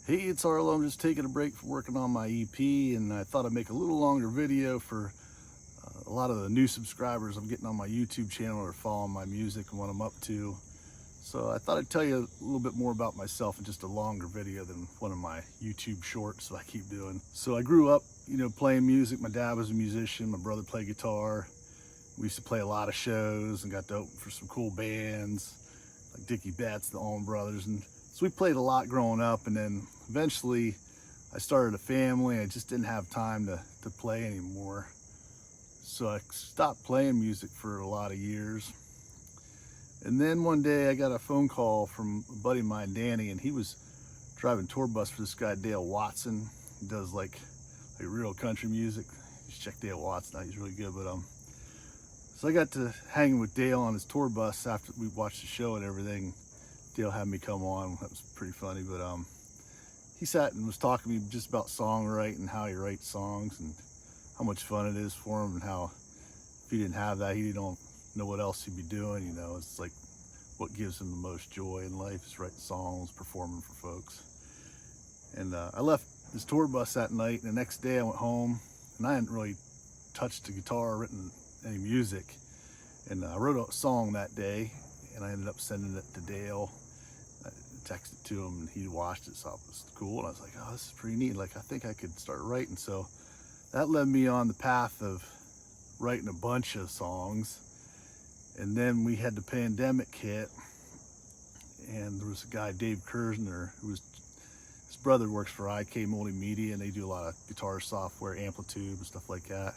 Hey, it's Arlo. I'm just taking a break from working on my EP, and I thought I'd make a little longer video for a lot of the new subscribers I'm getting on my YouTube channel or following my music and what I'm up to. So I thought I'd tell you a little bit more about myself in just a longer video than one of my YouTube shorts that I keep doing. So I grew up, playing music. My dad was a musician. My brother played guitar. We used to play a lot of shows and got to open for some cool bands like Dickie Betts, the Allman Brothers, and so we played a lot growing up. And then eventually I started a family. I just didn't have time to play anymore. So I stopped playing music for a lot of years. And then one day I got a phone call from a buddy of mine, Danny, and he was driving tour bus for this guy, Dale Watson. He does like real country music. You should check Dale Watson out, he's really good. So I got to hang with Dale on his tour bus after we watched the show and everything. Dale had me come on. That was pretty funny, but he sat and was talking to me just about songwriting and how he writes songs and how much fun it is for him, and how if he didn't have that, he don't know what else he'd be doing. It's like what gives him the most joy in life is writing songs, performing for folks. And I left this tour bus that night, and the next day I went home, and I hadn't really touched the guitar or written any music. And I wrote a song that day, and I ended up sending it to Dale. I texted to him, and he watched it, so it was cool. And I was like, oh, this is pretty neat. Like, I think I could start writing. So that led me on the path of writing a bunch of songs. And then we had the pandemic hit, and there was a guy, Dave Kersner, his brother works for IK Multimedia, and they do a lot of guitar software, Amplitude and stuff like that.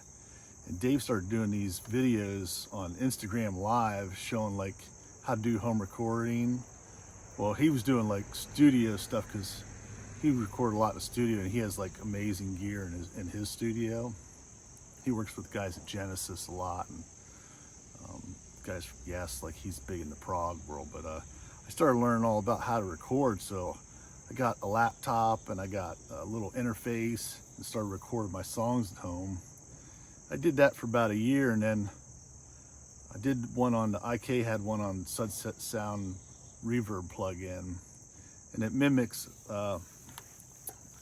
And Dave started doing these videos on Instagram Live showing like how to do home recording. Well, he was doing like studio stuff because he recorded a lot in the studio, and he has like amazing gear in his studio. He works with guys at Genesis a lot, and guys from Yes, like he's big in the prog world. But I started learning all about how to record, so I got a laptop and I got a little interface and started recording my songs at home. I did that for about a year, and then I did one on the IK had one on Sunset Sound reverb plugin, and it mimics the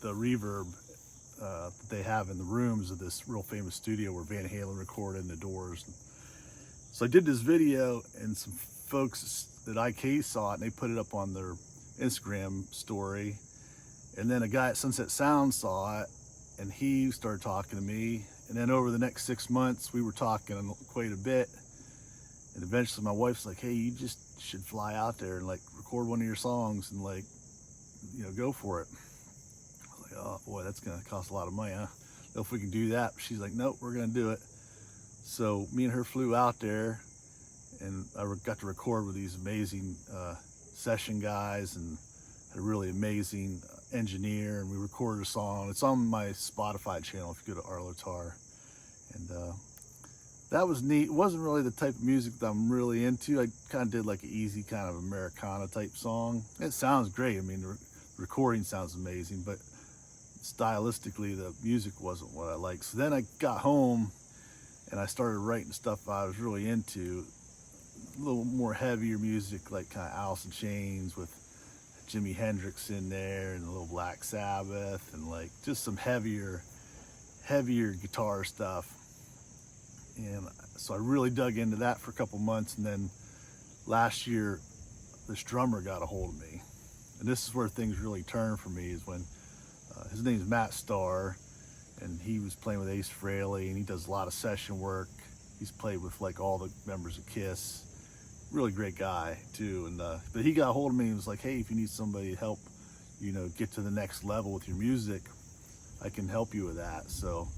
reverb that they have in the rooms of this real famous studio where Van Halen recorded in the Doors. So I did this video, and some folks at IK saw it, and they put it up on their Instagram story. And then a guy at Sunset Sound saw it, and he started talking to me. And then over the next 6 months, we were talking quite a bit. And eventually my wife's like, hey, you just should fly out there and like record one of your songs and like, go for it. I was like, oh boy, that's gonna cost a lot of money, huh? Know if we can do that. She's like, nope, we're gonna do it. So me and her flew out there, and I got to record with these amazing session guys, and had a really amazing engineer, and we recorded a song. It's on my Spotify channel if you go to Arlo Tarr. And that was neat. It wasn't really the type of music that I'm really into. I kind of did like an easy kind of Americana type song. It sounds great. I mean, the recording sounds amazing, but stylistically the music wasn't what I liked. So then I got home and I started writing stuff I was really into, a little more heavier music, like kind of Alice in Chains with Jimi Hendrix in there, and a little Black Sabbath, and like just some heavier guitar stuff. And so I really dug into that for a couple months, and then last year this drummer got a hold of me, and this is where things really turned for me, is when his name's Matt Starr, and he was playing with Ace Frehley, and he does a lot of session work. He's played with like all the members of Kiss. Really great guy too. And but he got a hold of me and was like, hey, if you need somebody to help get to the next level with your music, I can help you with that. So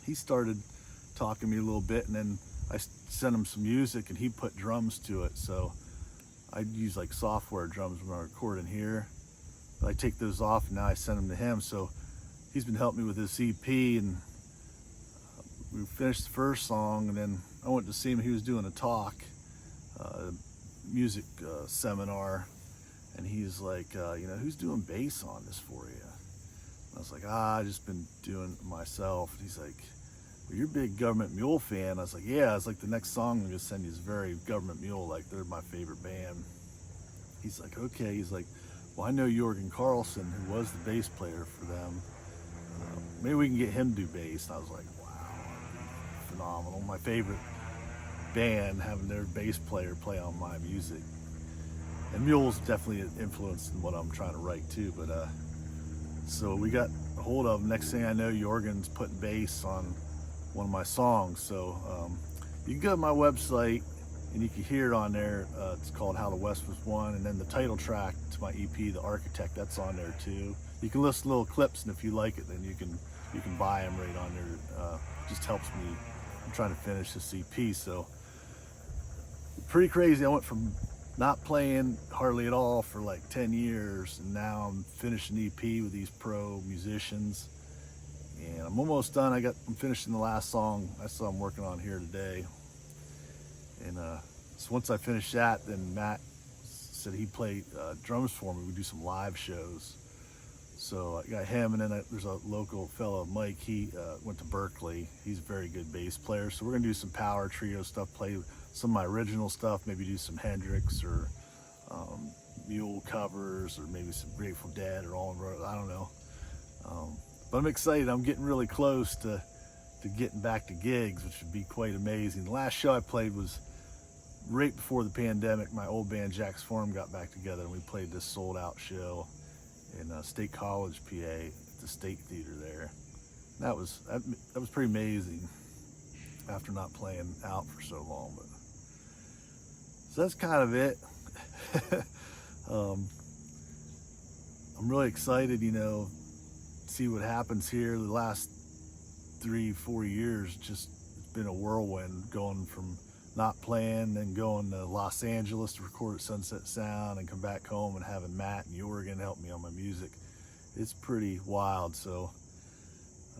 he started talking to me a little bit, and then I sent him some music, and he put drums to it. So I use like software drums when I record in here, but I take those off, and now I send them to him. So he's been helping me with this EP, and we finished the first song, and then I went to see him. He was doing a talk, music seminar, and he's like, who's doing bass on this for you? And I was like, I just been doing it myself. And he's like, well, you're a big Government Mule fan. I was like, yeah. It's like the next song I'm gonna send you is very Government Mule, like they're my favorite band. He's like, okay. He's like, Well, I know Jorgen Carlson, who was the bass player for them. Maybe we can get him to do bass. And I was like, wow, that'd be phenomenal. My favorite band, having their bass player play on my music. And Mule's definitely an influence in what I'm trying to write too. But so we got a hold of him. Next thing I know, Jorgen's putting bass on one of my songs. So you can go to my website and you can hear it on there. It's called How the West Was Won. And then the title track to my EP, The Architect, that's on there too. You can listen to little clips, and if you like it, then you can buy them right on there. Just helps me. I'm trying to finish this EP. So pretty crazy. I went from not playing hardly at all for like 10 years, and now I'm finishing an EP with these pro musicians, and I'm almost done. I'm finishing the last song. That's what I'm working on here today. And so once I finish that, then Matt said he'd play drums for me. We do some live shows. So I got him, and then there's a local fellow, Mike. He went to Berkeley. He's a very good bass player. So we're gonna do some power trio stuff, play some of my original stuff, maybe do some Hendrix or Mule covers, or maybe some Grateful Dead or All in Road. I don't know. But I'm excited. I'm getting really close to getting back to gigs, which would be quite amazing. The last show I played was right before the pandemic. My old band Jack's Forum got back together, and we played this sold out show in State College, PA, at the State Theater there. That was pretty amazing after not playing out for so long. But so that's kind of it. I'm really excited, to see what happens here. The last 3-4 years, just it's been a whirlwind, going from not playing, then going to Los Angeles to record at Sunset Sound, and come back home and having Matt and Jorgen help me on my music. It's pretty wild. So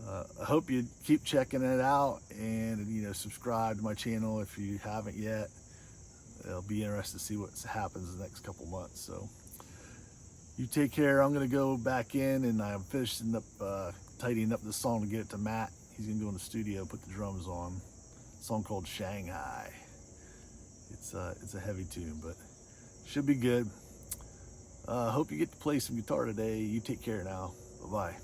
I hope you keep checking it out, and subscribe to my channel if you haven't yet. It'll be interesting to see what happens in the next couple months. So you take care. I'm gonna go back in, and I'm finishing up tidying up this song to get it to Matt. He's gonna go in the studio, put the drums on. A song called Shanghai. It's a heavy tune, but should be good. Hope you get to play some guitar today. You take care now. Bye-bye.